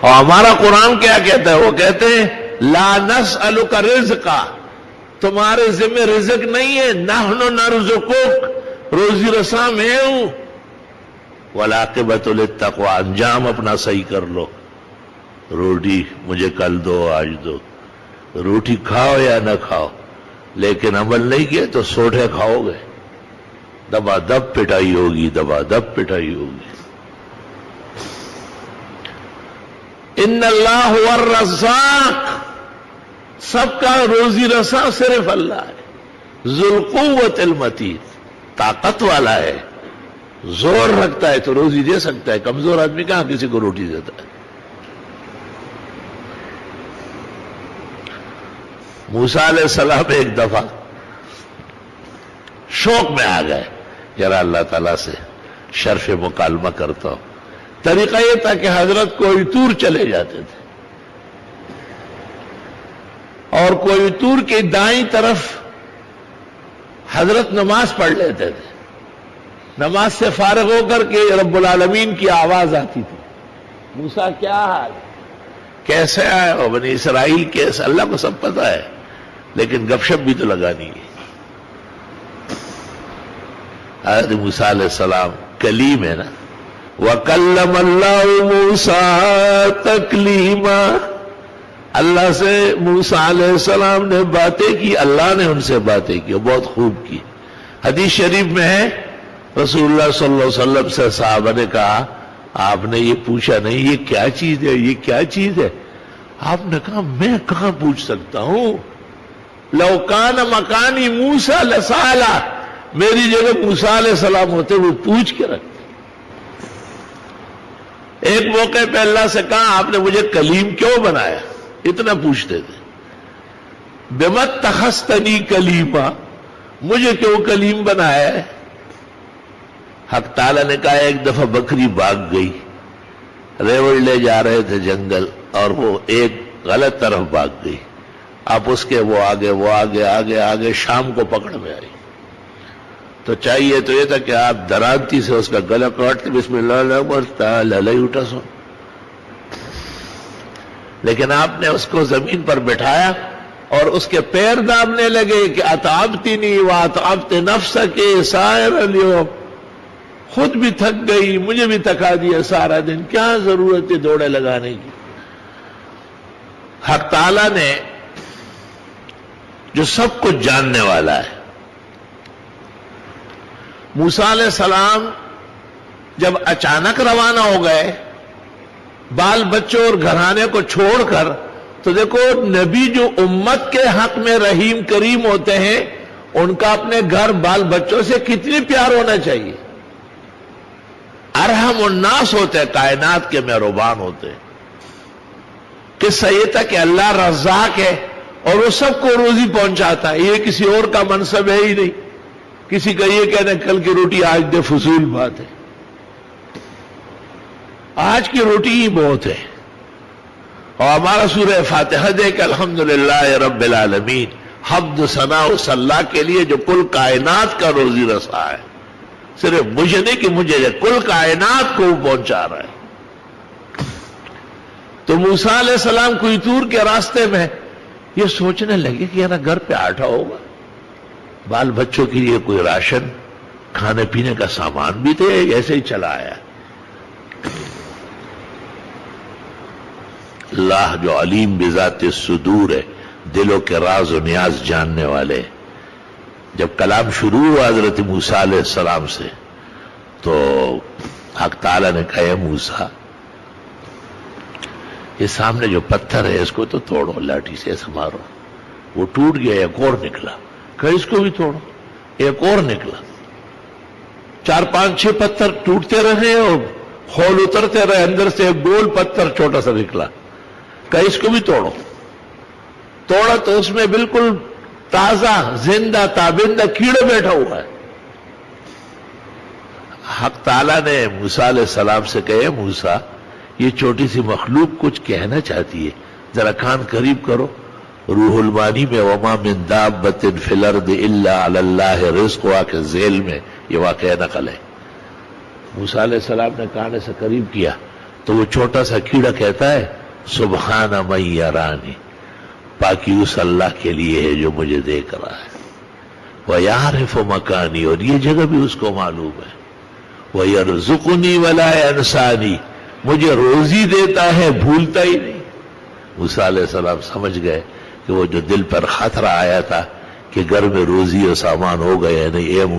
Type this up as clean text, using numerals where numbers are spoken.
اور ہمارا قرآن کیا کہتا ہے؟ وہ کہتے ہیں لا نسألک رزقا، تمہارے ذمہ رزق نہیں ہے، نحن نرزقک، روزی رساں میں ہوں، والعاقبۃ للتقوی، انجام اپنا صحیح کر لو۔ روٹی مجھے کل دو، آج دو، روٹی کھاؤ یا نہ کھاؤ، لیکن عمل نہیں کیا تو سوٹے کھاؤ گے، دبا دب پٹائی ہوگی، دبا دب پٹائی ہوگی۔ ان اللہ هو الرزاق، سب کا روزی رساں صرف اللہ ہے، ذو القوت المتین، طاقت والا ہے، زور رکھتا ہے تو روزی دے سکتا ہے، کمزور آدمی کہاں کسی کو روٹی دیتا ہے۔ موسیٰ علیہ السلام ایک دفعہ شوق میں آ گئے، ذرا اللہ تعالیٰ سے شرف مکالمہ کرتا ہوں۔ طریقہ یہ تھا کہ حضرت کوئی طور چلے جاتے تھے اور کوئی طور کی دائیں طرف حضرت نماز پڑھ لیتے تھے، نماز سے فارغ ہو کر کے رب العالمین کی آواز آتی تھی، موسیٰ کیا حال، کیسے آئے ہو، بنی اسرائیل کیسے، اللہ کو سب پتہ ہے لیکن گپ شپ بھی تو لگانی ہے۔ حضرت موسیٰ علیہ السلام کلیم ہے نا، وَكَلَّمَ اللَّهُ مُوسَىٰ تَكْلِيمًا، اللہ سے موسیٰ علیہ السلام نے باتیں کی، اللہ نے ان سے باتیں کی، بہت خوب کی۔ حدیث شریف میں ہے رسول اللہ صلی اللہ علیہ وسلم سے صحابہ نے کہا آپ نے یہ پوچھا نہیں یہ کیا چیز ہے، یہ کیا چیز ہے؟ آپ نے کہا میں کہاں پوچھ سکتا ہوں، لو کان مکانی موسیٰ لسالا، میری جگہ موسیٰ علیہ السلام ہوتے وہ پوچھ کے رکھتے۔ ایک موقع پہ اللہ سے کہا آپ نے مجھے کلیم کیوں بنایا، اتنا پوچھتے تھے، بِمَ اتَّخَذْتَنِی کلیما، مجھے کیوں کلیم بنایا ہے؟ حق تعالیٰ نے کہا ایک دفعہ بکری بھاگ گئی، ریوڑ لے جا رہے تھے جنگل اور وہ ایک غلط طرف بھاگ گئی، آپ اس کے وہ آگے شام کو پکڑ میں آئی، تو چاہیے تو یہ تھا کہ آپ درانتی سے اس کا گلا کاٹتے، بسم اللہ للائی اٹھا سو، لیکن آپ نے اس کو زمین پر بٹھایا اور اس کے پیر دابنے لگے کہ اتعبتنی واتعبت نفسک سائر اليوم، خود بھی تھک گئی مجھے بھی تھکا دیا سارا دن، کیا ضرورت ہے دوڑے لگانے کی۔ حق تعالیٰ نے جو سب کچھ جاننے والا ہے، موسیٰ علیہ السلام جب اچانک روانہ ہو گئے بال بچوں اور گھرانے کو چھوڑ کر، تو دیکھو نبی جو امت کے حق میں رحیم کریم ہوتے ہیں ان کا اپنے گھر بال بچوں سے کتنی پیار ہونا چاہیے، ارحم الناس ہوتے ہیں، کائنات کے مہربان ہوتے ہیں۔ قصہ یہ تھا کہ اللہ رزاق ہے اور وہ سب کو روزی پہنچاتا ہے، یہ کسی اور کا منصب ہے ہی نہیں، کسی کا یہ کہنا کل کی روٹی آج دے فضول بات ہے، آج کی روٹی ہی بہت ہے۔ اور ہمارا سورہ فاتحہ دے کہ الحمدللہ رب العالمین، حمد ثنا و صلاح کے لیے جو کل کائنات کا روزی رساں ہے، صرف مجھے نہیں کہ مجھے کل کائنات کو پہنچا رہا ہے۔ تو موسیٰ علیہ السلام کوئی طور کے راستے میں یہ سوچنے لگے کہ یار گھر پہ آٹا ہوگا، بال بچوں کے لیے کوئی راشن کھانے پینے کا سامان بھی تھے، ایسے ہی چلا آیا۔ اللہ جو علیم بذات الصدور ہے، دلوں کے راز و نیاز جاننے والے، جب کلام شروع ہوا حضرت موسیٰ علیہ السلام سے تو حق تعالیٰ نے کہا اے موسیٰ یہ سامنے جو پتھر ہے اس کو تو توڑو، لاٹھی سے ایسا مارو، وہ ٹوٹ گیا، ایک اور نکلا، کہ اس کو بھی توڑو، ایک اور نکلا، 4 5 6 پتھر ٹوٹتے رہے اور خول اترتے رہے، اندر سے ایک گول پتھر چھوٹا سا نکلا، کہ اس کو بھی توڑو، توڑا تو اس میں بالکل تازہ زندہ تابندہ کیڑے بیٹھا ہوا ہے۔ حق تعالیٰ نے موسیٰ علیہ السلام سے کہے موسیٰ یہ چھوٹی سی مخلوق کچھ کہنا چاہتی ہے، ذرا کان قریب کرو۔ روح المانی میں وما من دابۃ فی الارض الا علی اللہ رزقها کے ذیل میں یہ واقعہ نقل ہے۔ موسیٰ علیہ السلام نے کان سے قریب کیا تو وہ چھوٹا سا کیڑا کہتا ہے سبحان من یرانی، پاکی اس اللہ کے لیے ہے جو مجھے دیکھ رہا ہے، وَيَعْرِفُ مَكَانِي، اور یہ جگہ بھی اس کو معلوم ہے، وَيَرْزُقُنِي وَلَا يَنْسَانِي، مجھے روزی دیتا ہے بھولتا ہی نہیں۔ موسیٰ علیہ السلام سمجھ گئے کہ وہ جو دل پر خطرہ آیا تھا کہ گھر میں روزی اور سامان ہو گئے نہیں،